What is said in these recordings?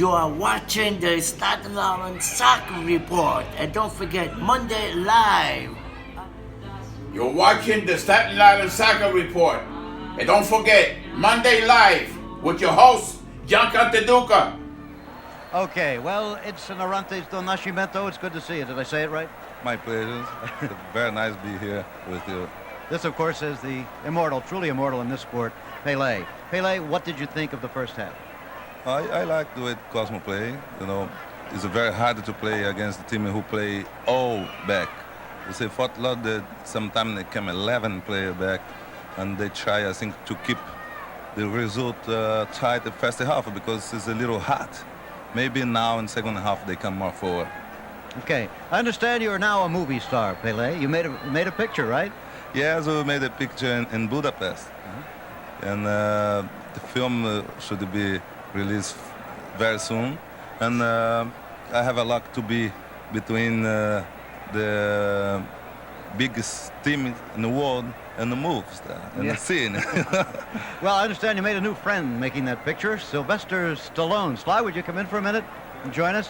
You are watching the Staten Island Soccer Report. And don't forget, Monday Live. You're watching the Staten Island Soccer Report. And don't forget, Monday Live with your host, Giancarlo Duca. Okay, well, it's an Arantes do Nascimento. It's good to see you. Did I say it right? My pleasure. It's very nice to be here with you. This, of course, is the immortal, truly immortal in this sport, Pelé. Pelé, what did you think of the first half? I like the way Cosmo play. You know, it's very hard to play against a team who play all back. You see, Fort Lauderdale, sometimes they come 11 player back, and they try, I think, to keep the result tight the first half because it's a little hot. Maybe now in second half they come more forward. Okay, I understand you are now a movie star, Pelé. You made a picture, right? Yes, we made a picture in Budapest, and the film should be released very soon. And I have a luck to be between the biggest team in the world and the moves and the scene. Well, I understand you made a new friend making that picture, Sylvester Stallone. Sly, would you come in for a minute and join us?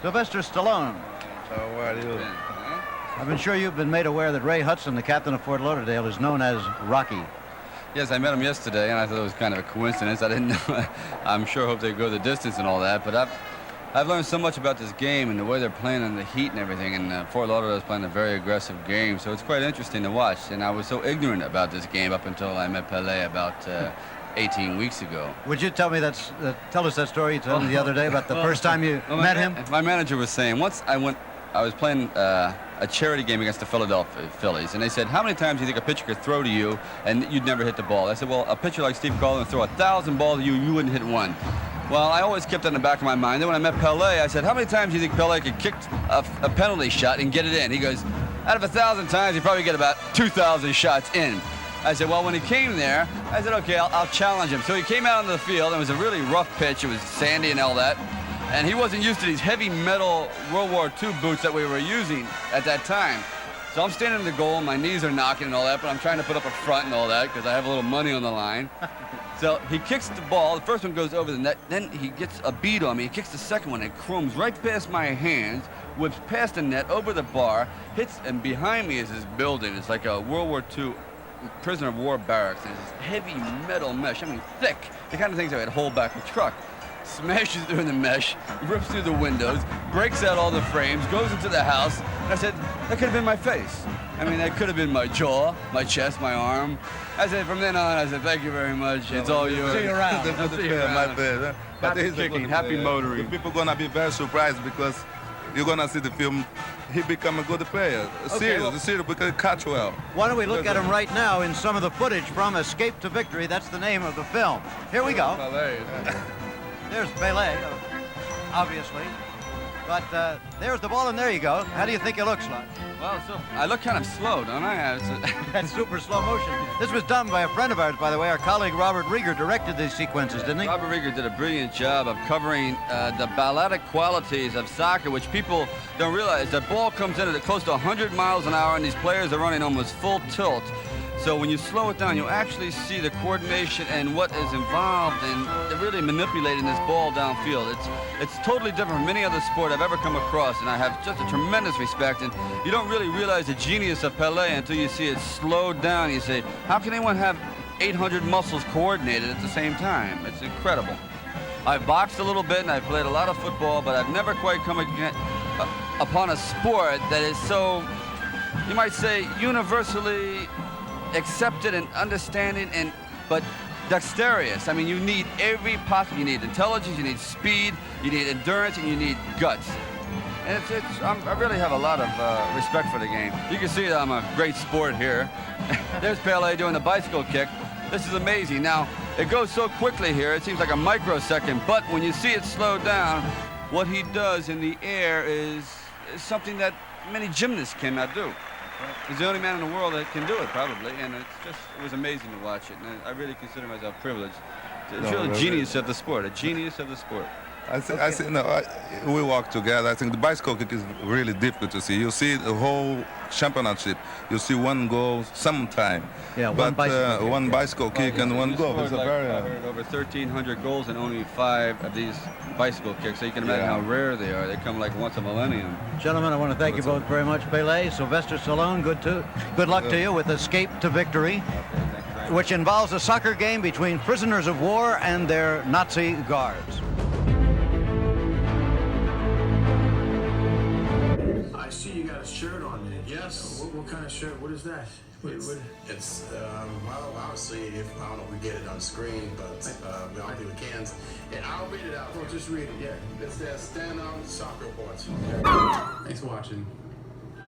Sylvester Stallone. How are you? I'm sure you've been made aware that Ray Hudson, the captain of Fort Lauderdale, is known as Rocky. Yes, I met him yesterday, and I thought it was kind of a coincidence. I didn't know. I'm sure hope they go the distance and all that, but I've learned so much about this game and the way they're playing and the heat and everything, and Fort Lauderdale is playing a very aggressive game, so it's quite interesting to watch. And I was so ignorant about this game up until I met Pelé about 18 weeks ago. Would you tell me tell us that story you told me the other day about the first time you met him? My manager was saying, once I was playing a charity game against the Philadelphia Phillies, and they said, how many times do you think a pitcher could throw to you and you'd never hit the ball? I said, well, a pitcher like Steve Carlin would throw 1,000 balls to you, you wouldn't hit one. Well, I always kept that in the back of my mind. Then when I met Pelé, I said, how many times do you think Pelé could kick a penalty shot and get it in? He goes, out of 1,000 times, you probably get about 2,000 shots in. I said, well, when he came there, I said, okay, I'll challenge him. So he came out onto the field, and it was a really rough pitch. It was sandy and all that. And he wasn't used to these heavy metal World War II boots that we were using at that time. So I'm standing in the goal, my knees are knocking and all that, but I'm trying to put up a front and all that because I have a little money on the line. So he kicks the ball, the first one goes over the net, then he gets a beat on me, he kicks the second one, and crumbs right past my hands, whips past the net, over the bar, hits, and behind me is this building. It's like a World War II prisoner of war barracks, and it's this heavy metal mesh, I mean thick, the kind of things that would hold back a truck. Smashes through the mesh, rips through the windows, breaks out all the frames, goes into the house, and I said, that could have been my face. I mean, that could have been my jaw, my chest, my arm. I said, from then on, I said, thank you very much, it's all yours. See you around. My pleasure. Happy kicking, happy motoring. The people gonna be very surprised because you're gonna see the film. He become a good player. Serious because catch well. Why don't we look at him right now in some of the footage from Escape to Victory? That's the name of the film. Here we go. There's Pelé, obviously. But there's the ball, and there you go. How do you think it looks like? Well, so I look kind of slow, don't I? That's super slow motion. This was done by a friend of ours, by the way. Our colleague Robert Rieger directed these sequences, didn't he? Robert Rieger did a brilliant job of covering the balletic qualities of soccer, which people don't realize. The ball comes in at close to 100 miles an hour, and these players are running almost full tilt. So when you slow it down, you actually see the coordination and what is involved in really manipulating this ball downfield. It's totally different from any other sport I've ever come across, and I have just a tremendous respect. And you don't really realize the genius of Pelé until you see it slowed down. You say, how can anyone have 800 muscles coordinated at the same time? It's incredible. I've boxed a little bit, and I've played a lot of football, but I've never quite come upon a sport that is so, you might say, universally accepted and understanding, but dexterous. I mean, you need every possible. You need intelligence, you need speed, you need endurance, and you need guts. And I really have a lot of respect for the game. You can see that I'm a great sport here. There's Pelé doing the bicycle kick. This is amazing. Now, it goes so quickly here, it seems like a microsecond, but when you see it slow down, what he does in the air is something that many gymnasts cannot do. He's the only man in the world that can do it, probably, and it was amazing to watch it, and I really consider myself privileged. It's really a genius of the sport, a genius of the sport. I think no, we work together. I think the bicycle kick is really difficult to see. You see the whole championship. You see one goal sometime. Yeah, but one bicycle kick, kick and one goal. It's a very over 1,300 goals and only 5 of these bicycle kicks. So you can imagine how rare they are. They come like once a millennium. Gentlemen, I want to thank you both very much. Pele, Sylvester Stallone, good luck to you with Escape to Victory, which involves a soccer game between prisoners of war and their Nazi guards. I see you got a shirt on there. Yes. What kind of shirt? What is that? It's well, obviously, if I don't know if we get it on the screen, but we don't think we can. And I'll read it out. Oh, just read it, yeah. It says, stand on soccer reports. Thanks for watching.